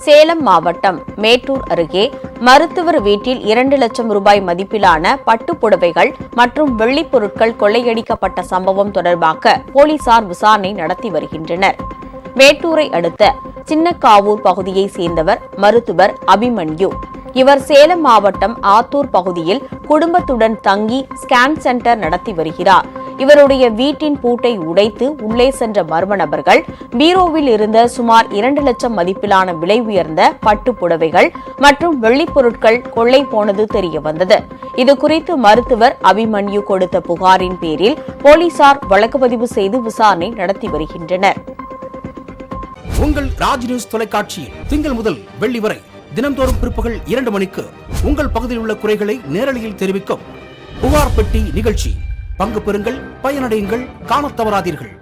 சேலம் மாவட்டம் மேட்டூர் அருகே மருத்துவர் வீட்டில் 2 லட்சம் ரூபாய் மதிப்பிலான பட்டுப் புடவைகள் மற்றும் வெள்ளிப் பொருட்கள் கொள்ளையடிக்கப்பட்ட சம்பவம் தொடர்பாக போலீசார் விசாரணை நடத்தி வருகின்றனர். மேட்டூரை அடுத்த சின்னக்காவூர் பகுதியைச் சேர்ந்தவர் மருத்துவர் அபிமன்யு. இவர் சேலம் மாவட்டம் ஆத்தூர் பகுதியில் குடும்பத்துடன் தங்கி ஸ்கேன் சென்டர் நடத்தி வருகிறார். இவருடைய வீட்டின் பூட்டை உடைத்து உள்ளே சென்ற மர்ம நபர்கள் பீரோவில் இருந்த சுமார் 2 லட்சம் மதிப்பிலான விலை உயர்ந்த பட்டு புடவைகள் மற்றும் வெள்ளிப் பொருட்கள் கொள்ளை போனது தெரியவந்தது. இதுகுறித்து மருத்துவர் அபிமன்யு கொடுத்த புகாரின் பேரில் போலீசார் வழக்கு பதிவு செய்து விசாரணை நடத்தி வருகின்றனர். உங்கள் ராஜ் நியூஸ் தொலைக்காட்சியில் திங்கள் முதல் வெள்ளி வரை தினந்தோறும் பிற்பகல் 2 மணிக்கு உங்கள் பகுதியில் உள்ள குறைகளை நேரலையில் தெரிவிக்கும் புகார் பெட்டி நிகழ்ச்சி. பங்கு பெறுங்கள், பயனடையுங்கள், காணத் தவறாதீர்கள்.